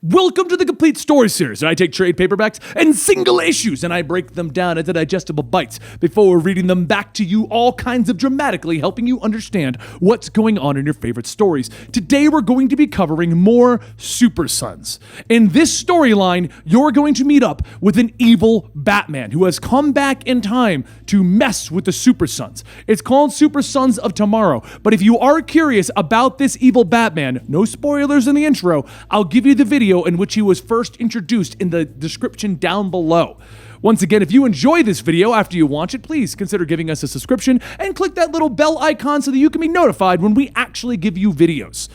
Welcome to the Complete Story Series, and I take trade paperbacks and single issues and I break them down into digestible bites before reading them back to you, all kinds of dramatically helping you understand what's going on in your favorite stories. Today we're going to be covering more Super Sons. In this storyline, you're going to meet up with an evil Batman who has come back in time to mess with the Super Sons. It's called Super Sons of Tomorrow, but if you are curious about this evil Batman, no spoilers in the intro, I'll give you the video in which he was first introduced in the description down below. Once again, if you enjoy this video after you watch it, please consider giving us a subscription and click that little bell icon so that you can be notified when we actually give you videos.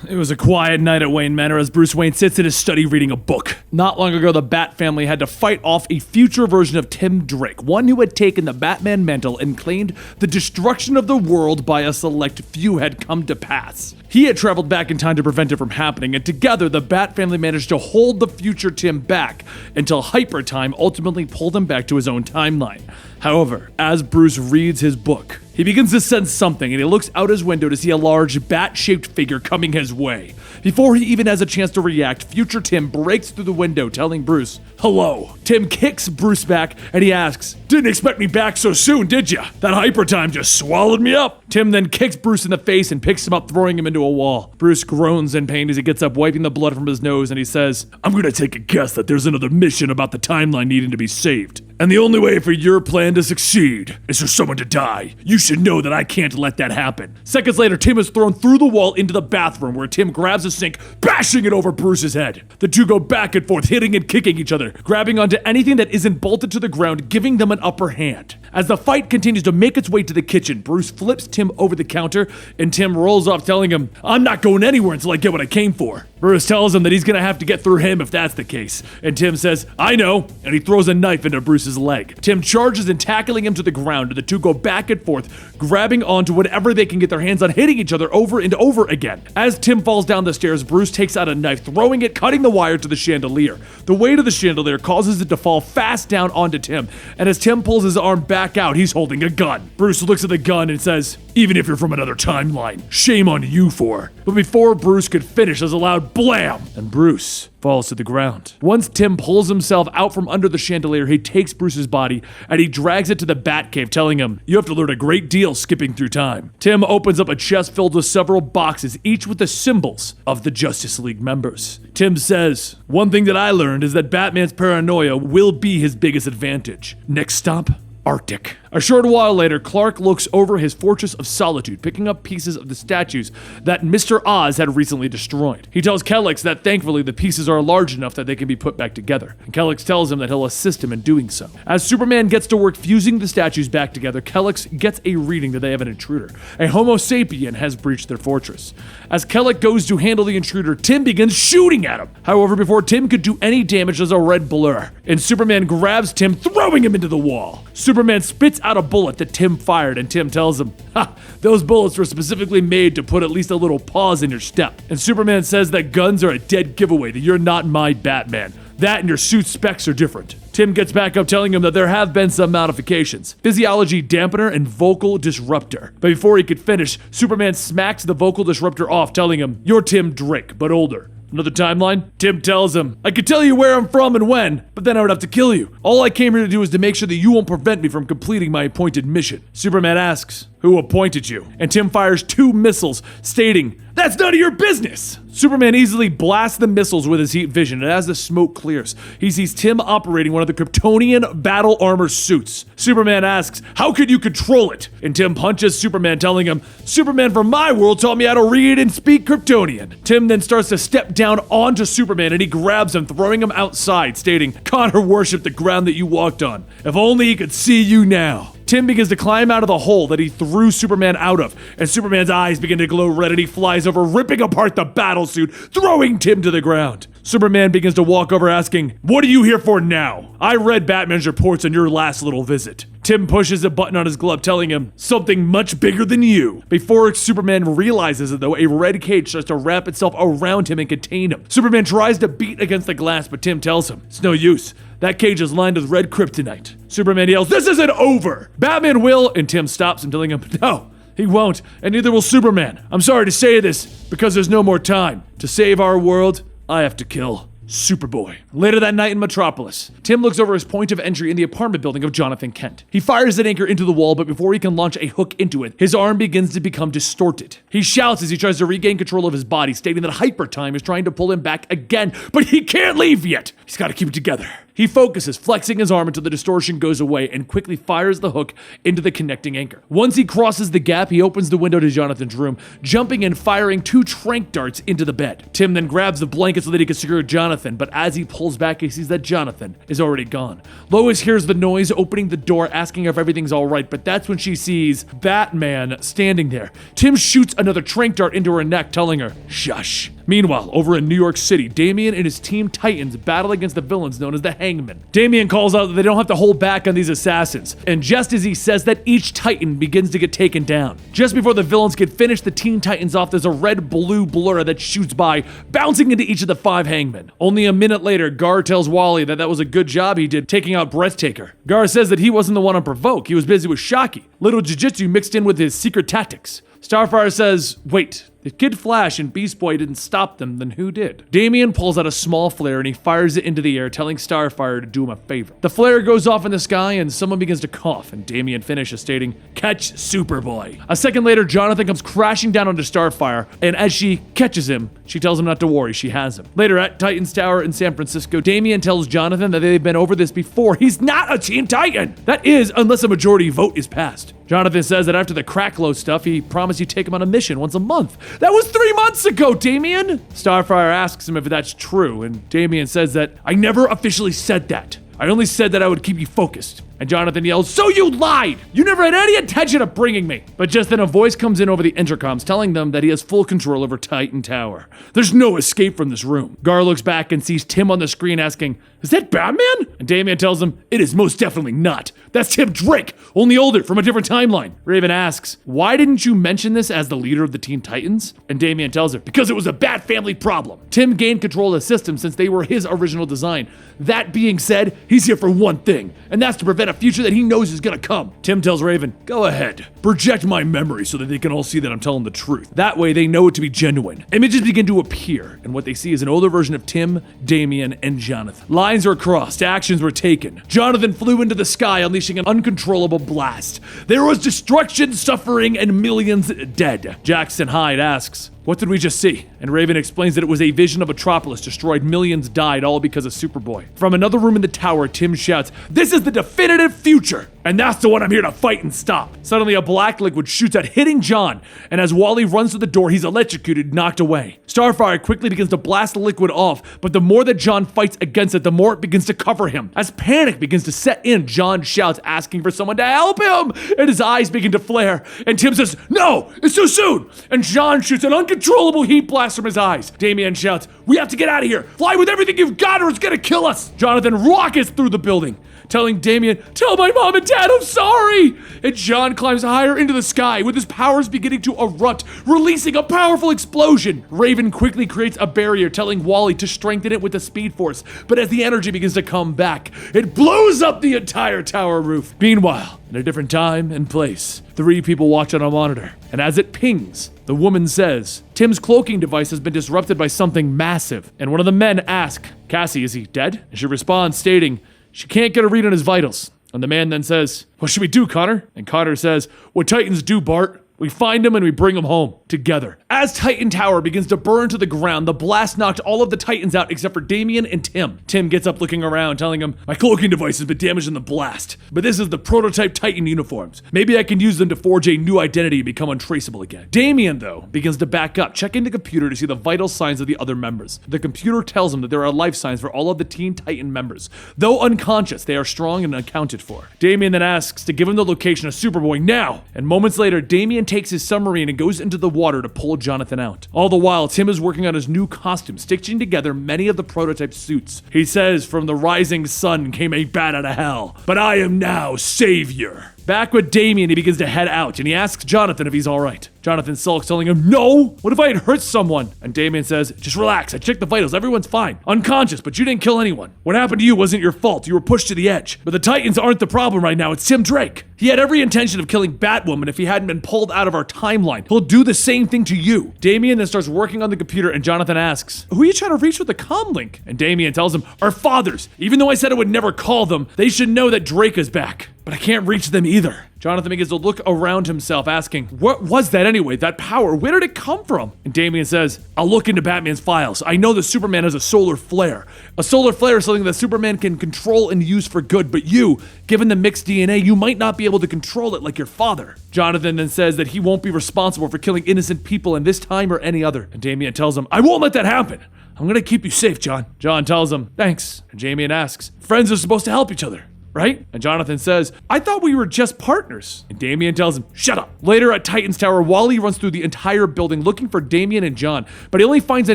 It was a quiet night at Wayne Manor as Bruce Wayne sits in his study reading a book. Not long ago, the Bat family had to fight off a future version of Tim Drake, one who had taken the Batman mantle and claimed the destruction of the world by a select few had come to pass. He had traveled back in time to prevent it from happening, and together the Bat family managed to hold the future Tim back until Hyper Time ultimately pulled him back to his own timeline. However, as Bruce reads his book, he begins to sense something, and he looks out his window to see a large bat-shaped figure coming his way. Before he even has a chance to react, future Tim breaks through the window, telling Bruce, "Hello." Tim kicks Bruce back, and he asks, "Didn't expect me back so soon, did ya? That hyper time just swallowed me up." Tim then kicks Bruce in the face and picks him up, throwing him into a wall. Bruce groans in pain as he gets up, wiping the blood from his nose, and he says, "I'm gonna take a guess that there's another mission about the timeline needing to be saved. And the only way for your plan to succeed is for someone to die. You should know that I can't let that happen." Seconds later, Tim is thrown through the wall into the bathroom where Tim grabs a sink, bashing it over Bruce's head. The two go back and forth, hitting and kicking each other, grabbing onto anything that isn't bolted to the ground, giving them an upper hand. As the fight continues to make its way to the kitchen, Bruce flips Tim over the counter, and Tim rolls off, telling him, "I'm not going anywhere until I get what I came for." Bruce tells him that he's gonna have to get through him if that's the case, and Tim says, "I know," and he throws a knife into Bruce's leg. Tim charges and tackling him to the ground, and the two go back and forth, grabbing onto whatever they can get their hands on, hitting each other over and over again. As Tim falls down the stairs, Bruce takes out a knife, throwing it, cutting the wire to the chandelier. The weight of the chandelier causes it to fall fast down onto Tim, and as Tim pulls his arm back out, he's holding a gun. Bruce looks at the gun and says, "Even if you're from another timeline, shame on you for." But before Bruce could finish, there's a loud blam, and Bruce falls to the ground. Once Tim pulls himself out from under the chandelier, he takes Bruce's body and he drags it to the Batcave, telling him, "You have to learn a great deal skipping through time." Tim opens up a chest filled with several boxes, each with the symbols of the Justice League members. Tim says, "One thing that I learned is that Batman's paranoia will be his biggest advantage. Next stop, Arctic." A short while later, Clark looks over his Fortress of Solitude, picking up pieces of the statues that Mr. Oz had recently destroyed. He tells Kellex that thankfully the pieces are large enough that they can be put back together, and Kellex tells him that he'll assist him in doing so. As Superman gets to work fusing the statues back together, Kellex gets a reading that they have an intruder. A Homo sapien has breached their fortress. As Kellex goes to handle the intruder, Tim begins shooting at him. However, before Tim could do any damage, there's a red blur, and Superman grabs Tim, throwing him into the wall. Superman spits out a bullet that Tim fired, and Tim tells him, "Ha, those bullets were specifically made to put at least a little pause in your step." And Superman says that guns are a dead giveaway, that you're not my Batman. That and your suit specs are different. Tim gets back up, telling him that there have been some modifications. Physiology dampener and vocal disruptor. But before he could finish, Superman smacks the vocal disruptor off, telling him, "You're Tim Drake, but older. Another timeline?" Tim tells him, "I could tell you where I'm from and when, but then I would have to kill you. All I came here to do is to make sure that you won't prevent me from completing my appointed mission." Superman asks, "Who appointed you?" And Tim fires 2 missiles, stating, "That's none of your business." Superman easily blasts the missiles with his heat vision, and as the smoke clears, he sees Tim operating one of the Kryptonian battle armor suits. Superman asks, "How could you control it?" And Tim punches Superman, telling him, "Superman from my world taught me how to read and speak Kryptonian." Tim then starts to step down onto Superman, and he grabs him, throwing him outside, stating, "Connor worshipped the ground that you walked on. If only he could see you now." Tim begins to climb out of the hole that he threw Superman out of, and Superman's eyes begin to glow red, and he flies over, ripping apart the battlesuit, throwing Tim to the ground. Superman begins to walk over, asking, "What are you here for now? I read Batman's reports on your last little visit." Tim pushes a button on his glove, telling him, "Something much bigger than you." Before Superman realizes it, though, a red cage starts to wrap itself around him and contain him. Superman tries to beat against the glass, but Tim tells him, "It's no use. That cage is lined with red kryptonite." Superman yells, "This isn't over! Batman will," and Tim stops him, telling him, "No, he won't, and neither will Superman. I'm sorry to say this, because there's no more time. To save our world, I have to kill Superboy. Later that night in Metropolis, Tim looks over his point of entry in the apartment building of Jonathan Kent. He fires an anchor into the wall, but before he can launch a hook into it, his arm begins to become distorted. He shouts as he tries to regain control of his body, stating that Hyper Time is trying to pull him back again, but he can't leave yet. He's got to keep it together. He focuses, flexing his arm until the distortion goes away and quickly fires the hook into the connecting anchor. Once he crosses the gap, he opens the window to Jonathan's room, jumping and firing 2 tranq darts into the bed. Tim then grabs the blanket so that he can secure Jonathan, but as he pulls back, he sees that Jonathan is already gone. Lois hears the noise, opening the door, asking if everything's alright, but that's when she sees Batman standing there. Tim shoots another tranq dart into her neck, telling her, shush. Meanwhile, over in New York City, Damian and his team Titans battle against the villains known as the Hangmen. Damian calls out that they don't have to hold back on these assassins, and just as he says that, each Titan begins to get taken down. Just before the villains can finish the Teen Titans off, there's a red-blue blur that shoots by, bouncing into each of the 5 Hangmen. Only a minute later, Gar tells Wally that was a good job he did taking out Breathtaker. Gar says that he wasn't the one on Provoke, he was busy with Shocky. Little Jiu-Jitsu mixed in with his secret tactics. Starfire says, wait, if Kid Flash and Beast Boy didn't stop them, then who did? Damian pulls out a small flare and he fires it into the air, telling Starfire to do him a favor. The flare goes off in the sky and someone begins to cough, and Damian finishes stating, catch Superboy. A second later, Jonathan comes crashing down onto Starfire, and as she catches him, she tells him not to worry, she has him. Later at Titans Tower in San Francisco, Damian tells Jonathan that they've been over this before. He's not a Teen Titan! That is, unless a majority vote is passed. Jonathan says that after the Cracklow stuff, he promised he'd take him on a mission once a month. That was 3 months ago, Damian! Starfire asks him if that's true, and Damian says that, I never officially said that. I only said that I would keep you focused. And Jonathan yells, so you lied! You never had any intention of bringing me! But just then a voice comes in over the intercoms telling them that he has full control over Titan Tower. There's no escape from this room. Gar looks back and sees Tim on the screen asking, is that Batman? And Damian tells him, it is most definitely not. That's Tim Drake, only older from a different timeline. Raven asks, why didn't you mention this as the leader of the Teen Titans? And Damian tells her, because it was a Bat family problem. Tim gained control of the system since they were his original design. That being said, he's here for one thing, and that's to prevent a future that he knows is gonna come. Tim tells Raven, go ahead, project my memory so that they can all see that I'm telling the truth. That way they know it to be genuine. Images begin to appear, and what they see is an older version of Tim, Damian, and Jonathan. Lines were crossed, actions were taken. Jonathan flew into the sky, unleashing an uncontrollable blast. There was destruction, suffering, and millions dead. Jackson Hyde asks, what did we just see? And Raven explains that it was a vision of Metropolis destroyed, millions died, all because of Superboy. From another room in the tower, Tim shouts, this is the definitive future! And that's the one I'm here to fight and stop. Suddenly a black liquid shoots out, hitting John, and as Wally runs to the door, he's electrocuted, knocked away. Starfire quickly begins to blast the liquid off, but the more that John fights against it, the more it begins to cover him. As panic begins to set in, John shouts, asking for someone to help him, and his eyes begin to flare, and Tim says, no, it's too soon! And John shoots an uncontrollable heat blast from his eyes. Damian shouts, we have to get out of here! Fly with everything you've got or it's gonna kill us! Jonathan rockets through the building, telling Damian, tell my mom and dad I'm sorry! And John climbs higher into the sky, with his powers beginning to erupt, releasing a powerful explosion. Raven quickly creates a barrier, telling Wally to strengthen it with the Speed Force, but as the energy begins to come back, it blows up the entire tower roof. Meanwhile, in a different time and place, 3 people watch on a monitor, and as it pings, the woman says, Tim's cloaking device has been disrupted by something massive, and one of the men asks, Cassie, is he dead? And she responds, stating, she can't get a read on his vitals. And the man then says, what should we do, Connor? And Connor says, what Titans do, Bart. We find him and we bring him home, together. As Titan Tower begins to burn to the ground, the blast knocked all of the Titans out except for Damian and Tim. Tim gets up looking around, telling him, my cloaking device has been damaged in the blast, but this is the prototype Titan uniforms. Maybe I can use them to forge a new identity and become untraceable again. Damian, though, begins to back up, checking the computer to see the vital signs of the other members. The computer tells him that there are life signs for all of the Teen Titan members. Though unconscious, they are strong and accounted for. Damian then asks to give him the location of Superboy now, and moments later, Damian takes his submarine and goes into the water to pull Jonathan out. All the while, Tim is working on his new costume, stitching together many of the prototype suits. He says, from the rising sun came a bat out of hell, but I am now savior. Back with Damian, he begins to head out, and he asks Jonathan if he's alright. Jonathan sulks, telling him, "No! What if I had hurt someone?" And Damian says, "Just relax, I checked the vitals, everyone's fine. Unconscious, but you didn't kill anyone. What happened to you wasn't your fault, you were pushed to the edge. But the Titans aren't the problem right now, it's Tim Drake. He had every intention of killing Batwoman if he hadn't been pulled out of our timeline. He'll do the same thing to you." Damian then starts working on the computer, and Jonathan asks, "Who are you trying to reach with the comm link?" And Damian tells him, "Our fathers. Even though I said I would never call them, they should know that Drake is back. But I can't reach them either." Jonathan begins to look around himself, asking, "What was that anyway? That power, where did it come from?" And Damian says, "I'll look into Batman's files. I know that Superman has a solar flare. A solar flare is something that Superman can control and use for good, but you, given the mixed DNA, you might not be able to control it like your father." Jonathan then says that he won't be responsible for killing innocent people in this time or any other. And Damian tells him, "I won't let that happen. I'm gonna keep you safe, John." John tells him, "Thanks." And Damian asks, "Friends are supposed to help each other, right?" And Jonathan says, "I thought we were just partners." And Damian tells him, "Shut up." Later at Titans Tower, Wally runs through the entire building looking for Damian and John, but he only finds a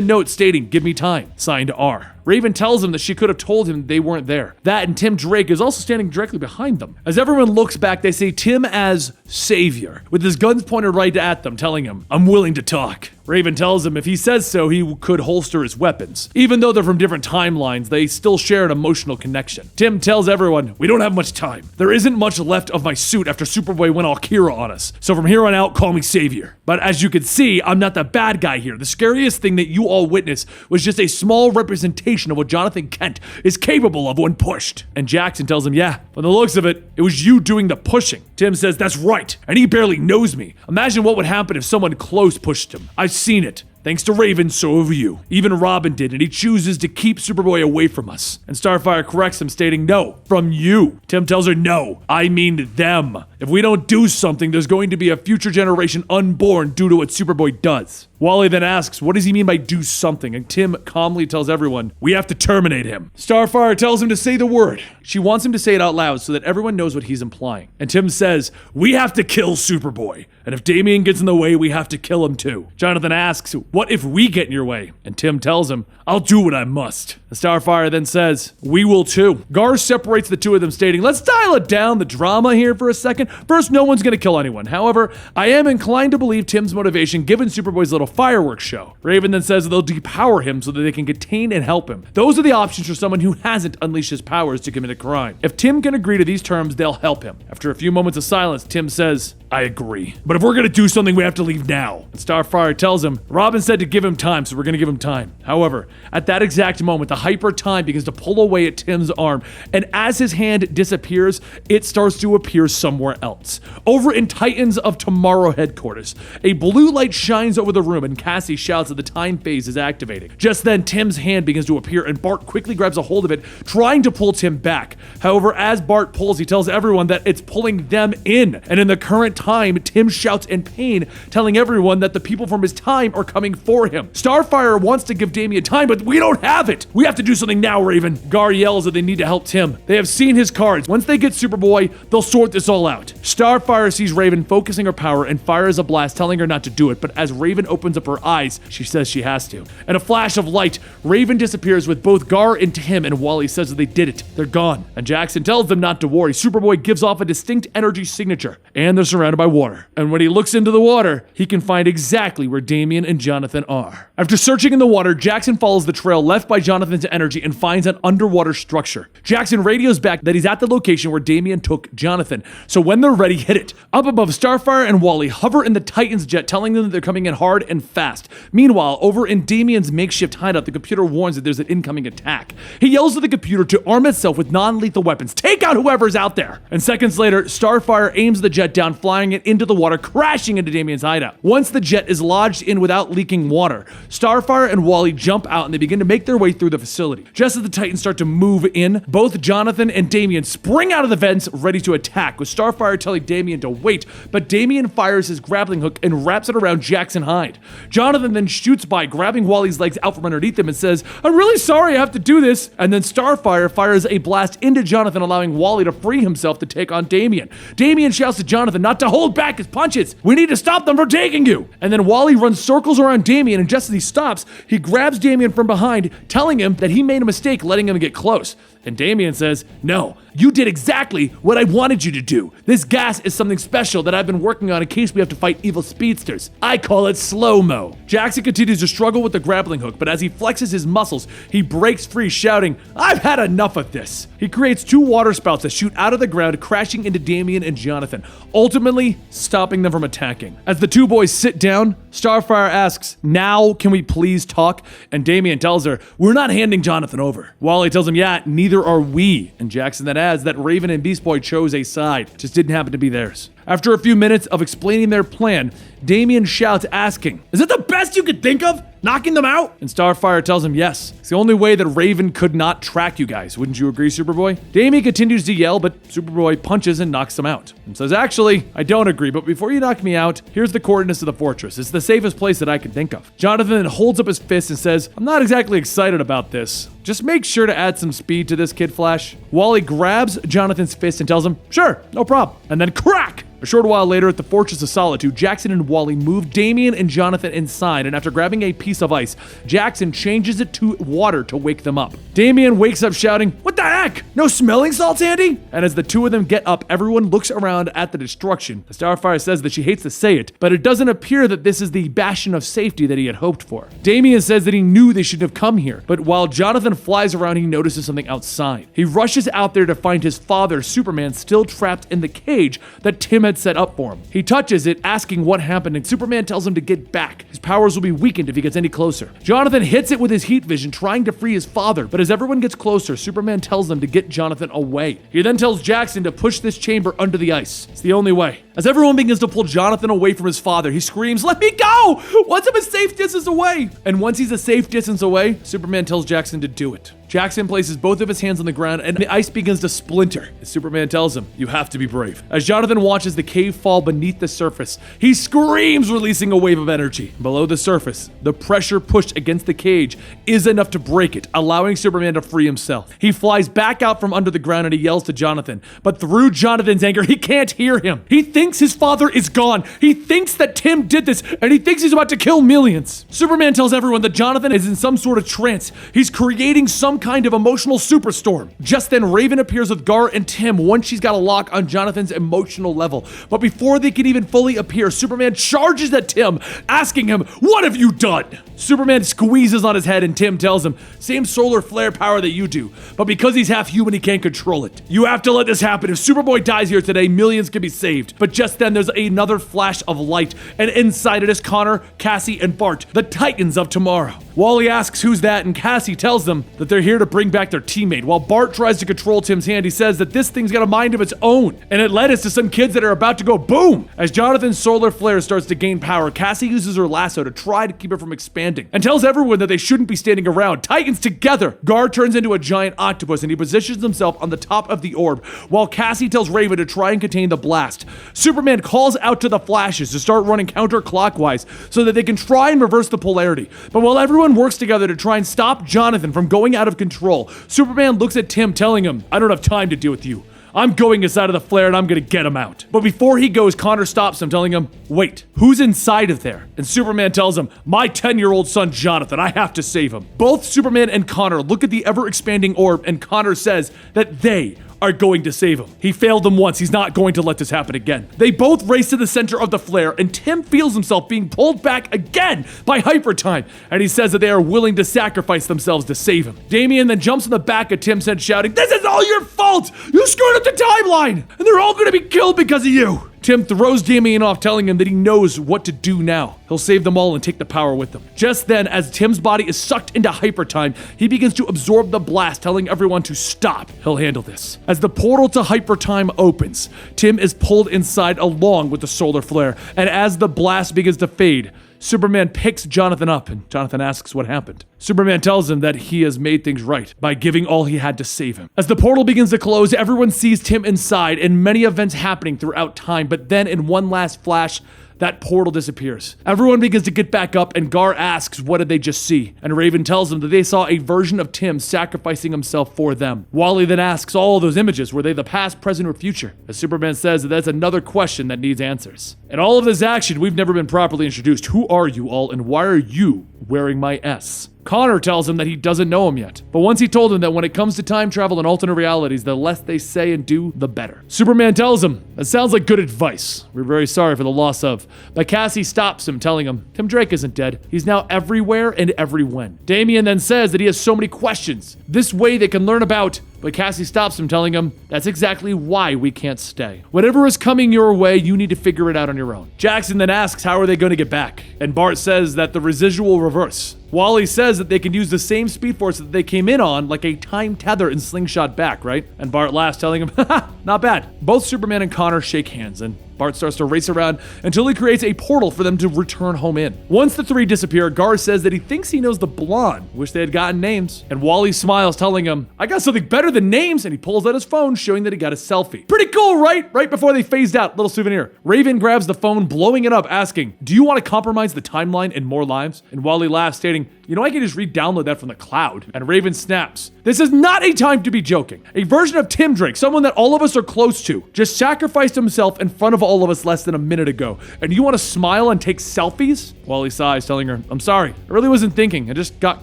note stating, "Give me time," signed R. Raven tells him that she could have told him they weren't there. That and Tim Drake is also standing directly behind them. As everyone looks back, they see Tim as savior, with his guns pointed right at them, telling him, "I'm willing to talk." Raven tells him if he says so, he could holster his weapons. Even though they're from different timelines, they still share an emotional connection. Tim tells everyone, "We don't have much time. There isn't much left of my suit after Superboy went all Kira on us. So from here on out, call me savior. But as you can see, I'm not the bad guy here. The scariest thing that you all witnessed was just a small representation of what Jonathan Kent is capable of when pushed." And Jackson tells him, "Yeah, from the looks of it, it was you doing the pushing." Tim says, "That's right, and he barely knows me. Imagine what would happen if someone close pushed him. I've seen it. Thanks to Raven, so have you. Even Robin did, and he chooses to keep Superboy away from us." And Starfire corrects him, stating, "No, from you." Tim tells her, "No, I mean them. If we don't do something, there's going to be a future generation unborn due to what Superboy does." Wally then asks, what does he mean by do something? And Tim calmly tells everyone, "We have to terminate him." Starfire tells him to say the word. She wants him to say it out loud so that everyone knows what he's implying. And Tim says, "We have to kill Superboy. And if Damian gets in the way, we have to kill him too." Jonathan asks, "What if we get in your way?" And Tim tells him, "I'll do what I must." And Starfire then says, "We will too." Gar separates the two of them, stating, "Let's dial it down the drama here for a second. First, no one's gonna kill anyone. However, I am inclined to believe Tim's motivation given Superboy's little fireworks show." Raven then says that they'll depower him so that they can contain and help him. Those are the options for someone who hasn't unleashed his powers to commit a crime. If Tim can agree to these terms, they'll help him. After a few moments of silence, Tim says, "I agree. But if we're gonna do something, we have to leave now." And Starfire tells him, "Robin said to give him time, so we're gonna give him time." However, at that exact moment, the hyper time begins to pull away at Tim's arm, and as his hand disappears, it starts to appear somewhere else. Over in Titans of Tomorrow headquarters, a blue light shines over the room, and Cassie shouts that the time phase is activating. Just then, Tim's hand begins to appear, and Bart quickly grabs a hold of it, trying to pull Tim back. However, as Bart pulls, he tells everyone that it's pulling them in, and in the current time, Tim shouts in pain, telling everyone that the people from his time are coming for him. Starfire wants to give Damian time, but we don't have it. "We have to do something now, Raven." Gar yells that they need to help Tim. They have seen his cards. Once they get Superboy, they'll sort this all out. Starfire sees Raven focusing her power and fires a blast, telling her not to do it, but as Raven opens up her eyes, she says she has to. In a flash of light, Raven disappears with both Gar and Tim, and Wally says that they did it. They're gone. And Jackson tells them not to worry. Superboy gives off a distinct energy signature, and they're surrounded by water. And when he looks into the water, he can find exactly where Damian and Jonathan are. After searching in the water, Jackson follows the trail left by Jonathan's energy and finds an underwater structure. Jackson radios back that he's at the location where Damian took Jonathan, so when they're ready, hit it. Up above, Starfire and Wally hover in the Titans jet, telling them that they're coming in hard and fast. Meanwhile, over in Damian's makeshift hideout, the computer warns that there's an incoming attack. He yells at the computer to arm itself with non-lethal weapons. Take out whoever's out there! And seconds later, Starfire aims the jet down, flying it into the water, crashing into Damian's hideout. Once the jet is lodged in without leaking water, Starfire and Wally jump out and they begin to make their way through the facility. Just as the Titans start to move in, both Jonathan and Damian spring out of the vents ready to attack, with Starfire telling Damian to wait, but Damian fires his grappling hook and wraps it around Jackson Hyde. Jonathan then shoots by, grabbing Wally's legs out from underneath him and says, "I'm really sorry I have to do this." And then Starfire fires a blast into Jonathan, allowing Wally to free himself to take on Damian. Damian shouts to Jonathan not to hold back his punches. "We need to stop them from taking you." And then Wally runs circles around Damian, and just as he stops, he grabs Damian from behind, telling him that he made a mistake letting him get close. And Damian says, "No, You did exactly what I wanted you to do. This gas is something special that I've been working on in case we have to fight evil speedsters. I call it slow-mo. Jackson continues to struggle with the grappling hook, but as he flexes his muscles, he breaks free, shouting, "I've had enough of this." He creates 2 water spouts that shoot out of the ground, crashing into Damian and Jonathan, ultimately stopping them from attacking. As the 2 boys sit down, Starfire asks, "Now can we please talk?" And Damian tells her, "We're not handing Jonathan over." Wally tells him, "Yeah, neither are we." And Jackson then adds that Raven and Beast Boy chose a side, just didn't happen to be theirs. After a few minutes of explaining their plan, Damian shouts, asking, "Is it the best you could think of? Knocking them out?" And Starfire tells him yes. It's the only way that Raven could not track you guys. Wouldn't you agree, Superboy? Damian continues to yell, but Superboy punches and knocks him out. And says, "Actually, I don't agree, but before you knock me out, here's the coordinates of the fortress. It's the safest place that I can think of." Jonathan then holds up his fist and says, "I'm not exactly excited about this. Just make sure to add some speed to this, Kid Flash." Wally grabs Jonathan's fist and tells him, "Sure, no problem." And then crack! A short while later at the Fortress of Solitude, Jackson and Wally move Damian and Jonathan inside, and after grabbing a piece of ice, Jackson changes it to water to wake them up. Damian wakes up shouting, "What the heck? No smelling salts handy?" And as the 2 of them get up, everyone looks around at the destruction. The Starfire says that she hates to say it, but it doesn't appear that this is the bastion of safety that he had hoped for. Damian says that he knew they shouldn't have come here, but while Jonathan flies around, he notices something outside. He rushes out there to find his father, Superman, still trapped in the cage that Tim had set up for him. He touches it, asking what happened, and Superman tells him to get back. His powers will be weakened if he gets any closer. Jonathan hits it with his heat vision, trying to free his father, but as everyone gets closer, Superman tells them to get Jonathan away. He then tells Jackson to push this chamber under the ice. It's the only way. As everyone begins to pull Jonathan away from his father, he screams, "Let me go! Once I'm a safe distance away!" And once he's a safe distance away, Superman tells Jackson to do it. Jackson places both of his hands on the ground and the ice begins to splinter. As Superman tells him, "You have to be brave." As Jonathan watches the cave fall beneath the surface, he screams, releasing a wave of energy. Below the surface, the pressure pushed against the cage is enough to break it, allowing Superman to free himself. He flies back out from under the ground and he yells to Jonathan, but through Jonathan's anger, he can't hear him. He thinks his father is gone. He thinks that Tim did this, and he thinks he's about to kill millions. Superman tells everyone that Jonathan is in some sort of trance. He's creating some kind of emotional superstorm. Just then, Raven appears with Gar and Tim once she's got a lock on Jonathan's emotional level. But before they can even fully appear, Superman charges at Tim, asking him, "What have you done?" Superman squeezes on his head and Tim tells him, "Same solar flare power that you do, but because he's half human, he can't control it. You have to let this happen. If Superboy dies here today, millions can be saved." But just then, there's another flash of light, and inside it is Connor, Cassie, and Bart, the Titans of tomorrow. Wally asks who's that, and Cassie tells them that they're here to bring back their teammate. While Bart tries to control Tim's hand, he says that this thing's got a mind of its own, and it led us to some kids that are about to go boom. As Jonathan's solar flare starts to gain power, Cassie uses her lasso to try to keep it from expanding, and tells everyone that they shouldn't be standing around. Titans together! Gar turns into a giant octopus, and he positions himself on the top of the orb, while Cassie tells Raven to try and contain the blast. Superman calls out to the Flashes to start running counterclockwise so that they can try and reverse the polarity. But while everyone works together to try and stop Jonathan from going out of control, Superman looks at Tim, telling him, "I don't have time to deal with you. I'm going inside of the flare and I'm gonna get him out." But before he goes, Connor stops him, telling him, "Wait, who's inside of there?" And Superman tells him, "My 10-year-old son, Jonathan. I have to save him." Both Superman and Connor look at the ever-expanding orb, and Connor says that they are going to save him. He failed them once. He's not going to let this happen again. They both race to the center of the flare, and Tim feels himself being pulled back again by hyper time, and he says that they are willing to sacrifice themselves to save him. Damian then jumps on the back of Tim's head, shouting, "This is all your fault! You screwed up the timeline, and they're all going to be killed because of you!" Tim throws Damian off, telling him that he knows what to do now. He'll save them all and take the power with them. Just then, as Tim's body is sucked into hyper time, he begins to absorb the blast, telling everyone to stop. He'll handle this. As the portal to hyper time opens, Tim is pulled inside along with the solar flare, and as the blast begins to fade, Superman picks Jonathan up, and Jonathan asks what happened. Superman tells him that he has made things right by giving all he had to save him. As the portal begins to close, everyone sees Tim inside and many events happening throughout time, but then in one last flash, that portal disappears. Everyone begins to get back up, and Gar asks, what did they just see? And Raven tells them that they saw a version of Tim sacrificing himself for them. Wally then asks all of those images, were they the past, present, or future? As Superman says that that's another question that needs answers. In all of this action, we've never been properly introduced. Who are you all, and why are you wearing my S? Connor tells him that he doesn't know him yet, but once he told him that when it comes to time travel and alternate realities, the less they say and do, the better. Superman tells him, that sounds like good advice. We're very sorry for the loss of. But Cassie stops him, telling him, Tim Drake isn't dead. He's now everywhere and everywhen. Damian then says that he has so many questions. This way they can learn about. But Cassie stops him, telling him, that's exactly why we can't stay. Whatever is coming your way, you need to figure it out on your own. Jackson then asks, how are they going to get back? And Bart says that the residual reverse. Wally says that they can use the same speed force that they came in on, like a time tether and slingshot back, right? And Bart laughs, telling him, haha, not bad. Both Superman and Connor shake hands, and Bart starts to race around until he creates a portal for them to return home in. Once the three disappear, Gar says that he thinks he knows the blonde. Wish they had gotten names. And Wally smiles, telling him, I got something better than names, and he pulls out his phone, showing that he got a selfie. Pretty cool, right? Right before they phased out, little souvenir. Raven grabs the phone, blowing it up, asking, do you want to compromise the timeline and more lives? And Wally laughs, stating, you know, I can just re-download that from the cloud. And Raven snaps, this is not a time to be joking. A version of Tim Drake, someone that all of us are close to, just sacrificed himself in front of all of us less than a minute ago. And you want to smile and take selfies? Wally sighs, telling her, I'm sorry. I really wasn't thinking. I just got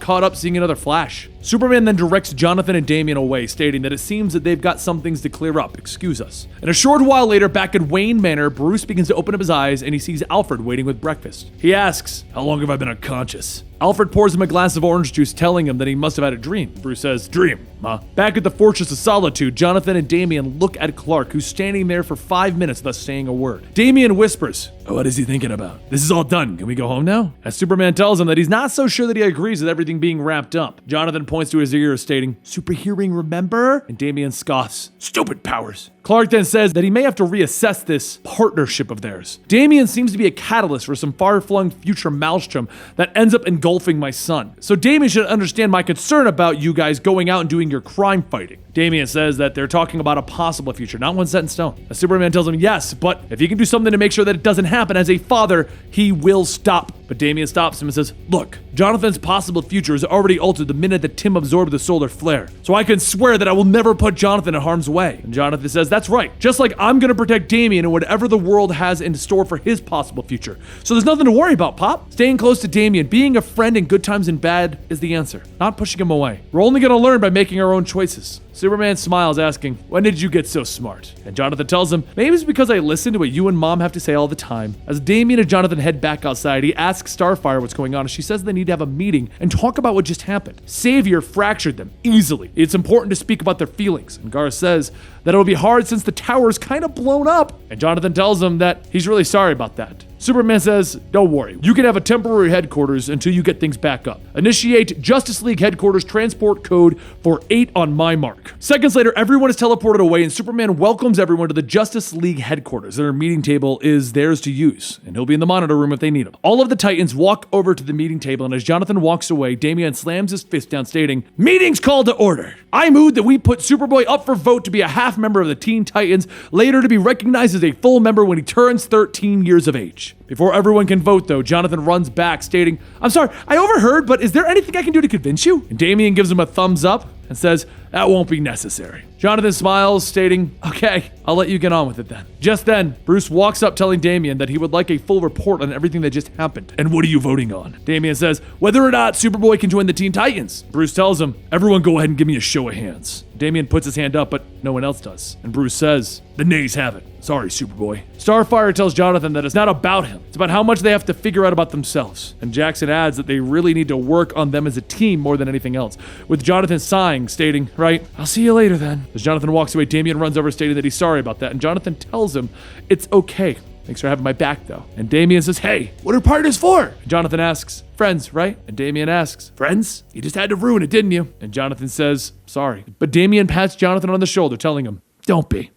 caught up seeing another flash. Superman then directs Jonathan and Damian away, stating that it seems that they've got some things to clear up. Excuse us. And a short while later, back at Wayne Manor, Bruce begins to open up his eyes and he sees Alfred waiting with breakfast. He asks, how long have I been unconscious? Alfred pours him a glass of orange juice, telling him that he must have had a dream. Bruce says, dream, huh? Back at the Fortress of Solitude, Jonathan and Damian look at Clark, who's standing there for 5 minutes without saying a word. Damian whispers, what is he thinking about? This is all done. Can we go home now? As Superman tells him that he's not so sure that he agrees with everything being wrapped up. Jonathan points to his ear, stating, superhearing, remember? And Damian scoffs, stupid powers. Clark then says that he may have to reassess this partnership of theirs. Damian seems to be a catalyst for some far-flung future maelstrom that ends up engulfing my son. So Damian should understand my concern about you guys going out and doing your crime fighting. Damian says that they're talking about a possible future, not one set in stone. As Superman tells him, yes, but if he can do something to make sure that it doesn't happen as a father, he will stop. But Damian stops him and says, look, Jonathan's possible future is already altered the minute that Tim absorbed the solar flare. So I can swear that I will never put Jonathan in harm's way. And Jonathan says, that's right. Just like I'm going to protect Damian and whatever the world has in store for his possible future. So there's nothing to worry about, Pop. Staying close to Damian, being a friend in good times and bad is the answer. Not pushing him away. We're only going to learn by making our own choices. Superman smiles, asking, when did you get so smart? And Jonathan tells him, maybe it's because I listen to what you and Mom have to say all the time. As Damian and Jonathan head back outside, he asks Starfire what's going on, and she says they need to have a meeting and talk about what just happened. Xavier fractured them easily. It's important to speak about their feelings. And Gar says that it'll be hard since the tower's kind of blown up. And Jonathan tells him that he's really sorry about that. Superman says, don't worry, you can have a temporary headquarters until you get things back up. Initiate Justice League headquarters transport code for 8 on my mark. Seconds later, everyone is teleported away and Superman welcomes everyone to the Justice League headquarters. Their meeting table is theirs to use, and he'll be in the monitor room if they need him. All of the Titans walk over to the meeting table, and as Jonathan walks away, Damian slams his fist down, stating, meeting's called to order. I move that we put Superboy up for vote to be a half member of the Teen Titans, later to be recognized as a full member when he turns 13 years of age. Before everyone can vote, though, Jonathan runs back, stating, I'm sorry, I overheard, but is there anything I can do to convince you? And Damian gives him a thumbs up and says, that won't be necessary. Jonathan smiles, stating, okay, I'll let you get on with it then. Just then, Bruce walks up telling Damian that he would like a full report on everything that just happened. And what are you voting on? Damian says, whether or not Superboy can join the Teen Titans. Bruce tells him, everyone go ahead and give me a show of hands. Damian puts his hand up, but no one else does. And Bruce says, the nays have it. Sorry, Superboy. Starfire tells Jonathan that it's not about him. It's about how much they have to figure out about themselves. And Jackson adds that they really need to work on them as a team more than anything else. With Jonathan sighing, stating, right, I'll see you later then. As Jonathan walks away, Damian runs over stating that he's sorry about that. And Jonathan tells him, it's okay. Thanks for having my back, though. And Damian says, hey, what are partners for? And Jonathan asks, friends, right? And Damian asks, friends? You just had to ruin it, didn't you? And Jonathan says, sorry. But Damian pats Jonathan on the shoulder, telling him, don't be.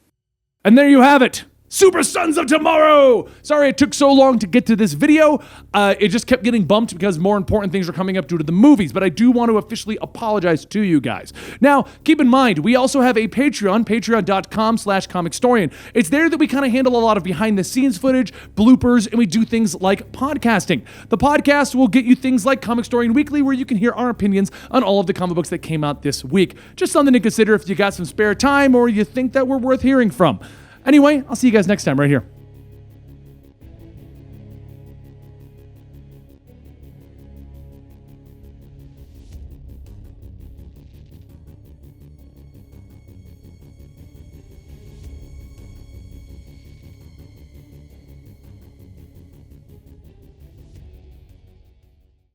And there you have it. Super Sons of Tomorrow! Sorry it took so long to get to this video. It just kept getting bumped because more important things are coming up due to the movies, but I do want to officially apologize to you guys. Now, keep in mind, we also have a Patreon, patreon.com/Comicstorian. It's there that we kind of handle a lot of behind-the-scenes footage, bloopers, and we do things like podcasting. The podcast will get you things like Comicstorian Weekly, where you can hear our opinions on all of the comic books that came out this week. Just something to consider if you got some spare time or you think that we're worth hearing from. Anyway, I'll see you guys next time right here.